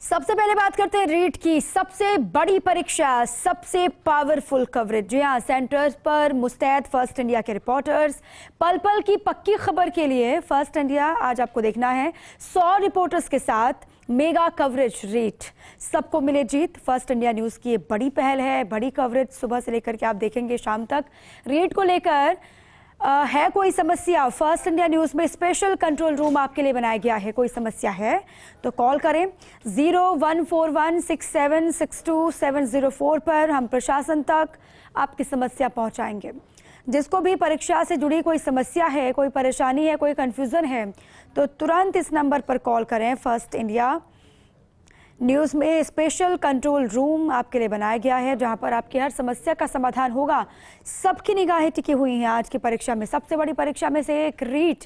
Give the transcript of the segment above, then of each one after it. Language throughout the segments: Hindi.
सबसे पहले बात करते हैं रीट की सबसे बड़ी परीक्षा, सबसे पावरफुल कवरेज। जी हाँ, सेंटर्स पर मुस्तैद फर्स्ट इंडिया के रिपोर्टर्स। पल पल की पक्की खबर के लिए फर्स्ट इंडिया आज आपको देखना है 100 रिपोर्टर्स के साथ मेगा कवरेज रीट। सबको मिले जीत, फर्स्ट इंडिया न्यूज की ये बड़ी पहल है, बड़ी कवरेज सुबह से लेकर के आप देखेंगे शाम तक। रीट को लेकर है कोई समस्या, फर्स्ट इंडिया न्यूज में स्पेशल कंट्रोल रूम आपके लिए बनाया गया है। कोई समस्या है तो कॉल करें 0141676270 पर, हम प्रशासन तक आपकी समस्या पहुंचाएंगे। जिसको भी परीक्षा से जुड़ी कोई समस्या है, कोई परेशानी है, कोई कंफ्यूजन है तो तुरंत इस नंबर पर कॉल करें। फर्स्ट इंडिया न्यूज़ में स्पेशल कंट्रोल रूम आपके लिए बनाया गया है जहां पर आपकी हर समस्या का समाधान होगा। सबकी निगाहें टिकी हुई हैं आज की परीक्षा में, सबसे बड़ी परीक्षा में से एक रीट,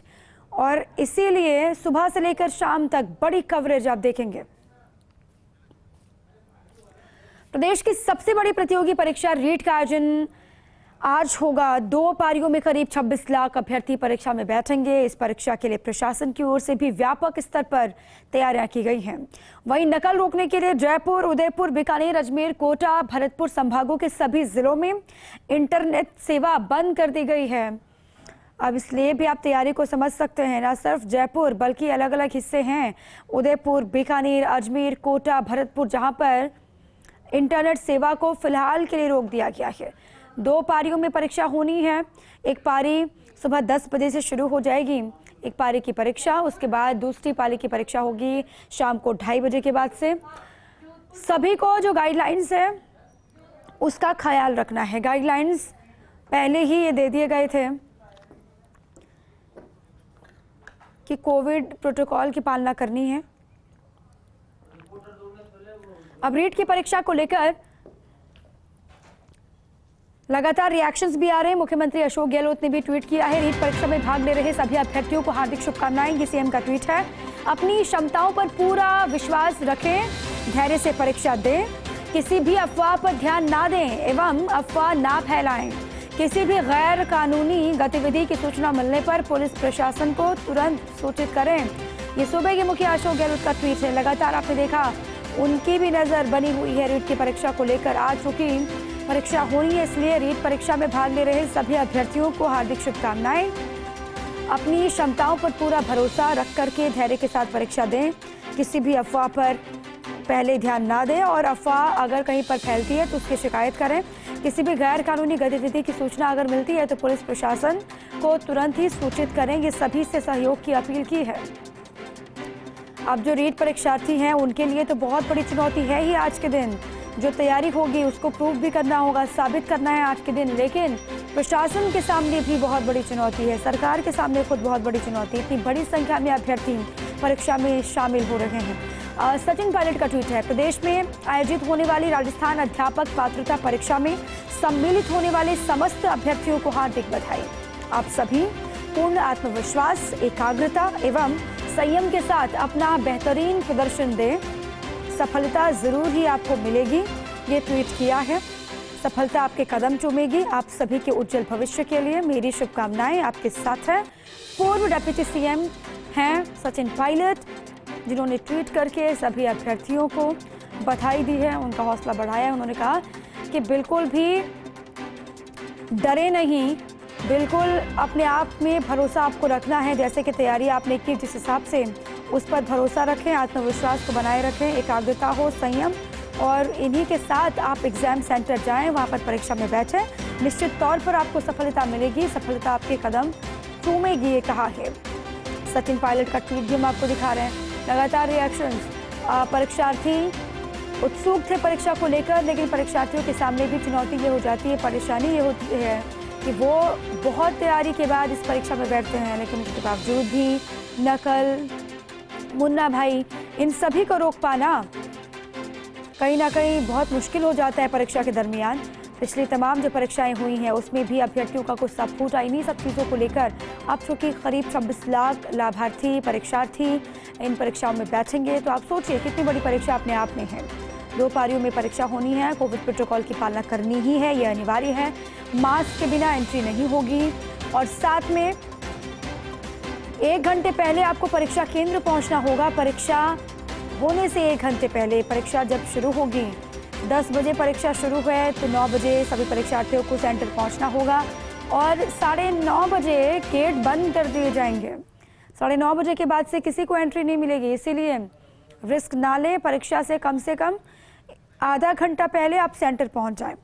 और इसीलिए सुबह से लेकर शाम तक बड़ी कवरेज आप देखेंगे। प्रदेश की सबसे बड़ी प्रतियोगी परीक्षा रीट का आयोजन आज होगा। 2 पारियों में करीब 26 लाख अभ्यर्थी परीक्षा में बैठेंगे। इस परीक्षा के लिए प्रशासन की ओर से भी व्यापक स्तर पर तैयारियां की गई हैं। वहीं नकल रोकने के लिए जयपुर, उदयपुर, बीकानेर, अजमेर, कोटा, भरतपुर संभागों के सभी जिलों में इंटरनेट सेवा बंद कर दी गई है। अब इसलिए भी आप तैयारी को समझ सकते हैं, ना सिर्फ जयपुर बल्कि अलग अलग हिस्से हैं, उदयपुर, बीकानेर, अजमेर, कोटा, भरतपुर, जहाँ पर इंटरनेट सेवा को फिलहाल के लिए रोक दिया गया है। 2 पारियों में परीक्षा होनी है। एक पारी सुबह 10 बजे से शुरू हो जाएगी, एक पारी की परीक्षा, उसके बाद दूसरी पारी की परीक्षा होगी शाम को 2:30 बजे के बाद से। सभी को जो गाइडलाइंस है उसका ख्याल रखना है। गाइडलाइंस पहले ही ये दे दिए गए थे कि कोविड प्रोटोकॉल की पालना करनी है। अब रीट की परीक्षा को लेकर लगातार रिएक्शंस भी आ रहे हैं। मुख्यमंत्री अशोक गहलोत ने भी ट्वीट किया है, रीट परीक्षा में भाग ले रहे सभी अभ्यर्थियों को हार्दिक शुभकामनाएं। ये सीएम का ट्वीट है। अपनी क्षमताओं पर पूरा विश्वास रखें, धैर्य से परीक्षा दें, किसी भी अफवाह पर ध्यान ना दें एवं अफवाह ना फैलाएं। किसी भी गैर कानूनी गतिविधि की सूचना मिलने पर पुलिस प्रशासन को तुरंत सूचित करें। ये सूबे के मुखिया अशोक गहलोत का ट्वीट है। लगातार आपने देखा उनकी भी नजर बनी हुई है रीट की परीक्षा को लेकर। आज चूंकि परीक्षा होनी है इसलिए रीट परीक्षा में भाग ले रहे सभी अभ्यर्थियों को हार्दिक शुभकामनाएं। अपनी क्षमताओं पर पूरा भरोसा रख करके धैर्य के साथ परीक्षा दें, किसी भी अफवाह पर पहले ध्यान ना दें और अफवाह अगर कहीं पर फैलती है तो उसकी शिकायत करें। किसी भी गैर कानूनी गतिविधि की सूचना अगर मिलती है तो पुलिस प्रशासन को तुरंत ही सूचित करें। ये सभी से सहयोग की अपील की है। अब जो रीट परीक्षार्थी हैं उनके लिए तो बहुत बड़ी चुनौती है ही आज के दिन। जो तैयारी होगी उसको प्रूव भी करना होगा, साबित करना है आज के दिन। लेकिन प्रशासन के सामने भी बहुत बड़ी चुनौती है, सरकार के सामने खुद बहुत बड़ी चुनौती है। इतनी बड़ी संख्या में अभ्यर्थी परीक्षा में शामिल हो रहे हैं। सचिन पायलट का ट्वीट है, प्रदेश में आयोजित होने वाली राजस्थान अध्यापक पात्रता परीक्षा में सम्मिलित होने वाले समस्त अभ्यर्थियों को हार्दिक बधाई। आप सभी पूर्ण आत्मविश्वास, एकाग्रता एवं संयम के साथ अपना बेहतरीन प्रदर्शन दें, सफलता जरूर ही आपको मिलेगी। ये ट्वीट किया है। सफलता आपके कदम चूमेगी। आप सभी के उज्जवल भविष्य के लिए मेरी शुभकामनाएं आपके साथ है। पूर्व डिप्टी सीएम हैं सचिन पायलट, जिन्होंने ट्वीट करके सभी अभ्यर्थियों को बधाई दी है, उनका हौसला बढ़ाया है। उन्होंने कहा कि बिल्कुल भी डरे नहीं, बिल्कुल अपने आप में भरोसा आपको रखना है। जैसे कि तैयारी आपने की जिस हिसाब से, उस पर भरोसा रखें, आत्मविश्वास को बनाए रखें, एकाग्रता हो, संयम, और इन्हीं के साथ आप एग्जाम सेंटर जाएं, वहां पर परीक्षा में बैठें। निश्चित तौर पर आपको सफलता मिलेगी, सफलता आपके कदम चूमेगी, ये कहा है। सचिन पायलट का ट्वीट भी हम आपको दिखा रहे हैं। लगातार रिएक्शंस, परीक्षार्थी उत्सुक थे परीक्षा को लेकर, लेकिन परीक्षार्थियों के सामने भी चुनौती ये हो जाती है, परेशानी ये होती है कि वो बहुत तैयारी के बाद इस परीक्षा में बैठते हैं, लेकिन उसके बावजूद भी नकल, मुन्ना भाई, इन सभी को रोक पाना कहीं ना कहीं बहुत मुश्किल हो जाता है परीक्षा के दरमियान। पिछली तमाम जो परीक्षाएं हुई हैं उसमें भी अभ्यर्थियों का कुछ सब फूटा। इन्हीं सब चीज़ों को लेकर अब चूँकि करीब 26 लाख लाभार्थी परीक्षार्थी इन परीक्षाओं में बैठेंगे, तो आप सोचिए कितनी बड़ी परीक्षा अपने आप में है। 2 पारियों में परीक्षा होनी है, कोविड प्रोटोकॉल की पालना करनी ही है, यह अनिवार्य है। मास्क के बिना एंट्री नहीं होगी और साथ में 1 घंटे पहले आपको परीक्षा केंद्र पहुंचना होगा। परीक्षा होने से 1 घंटे पहले परीक्षा जब शुरू होगी, 10 बजे परीक्षा शुरू है तो 9 बजे सभी परीक्षार्थियों को सेंटर पहुंचना होगा और 9:30 बजे गेट बंद कर दिए जाएंगे। 9:30 बजे के बाद से किसी को एंट्री नहीं मिलेगी, इसीलिए रिस्क ना लें, परीक्षा से कम आधा घंटा पहले आप सेंटर पहुंच जाएं।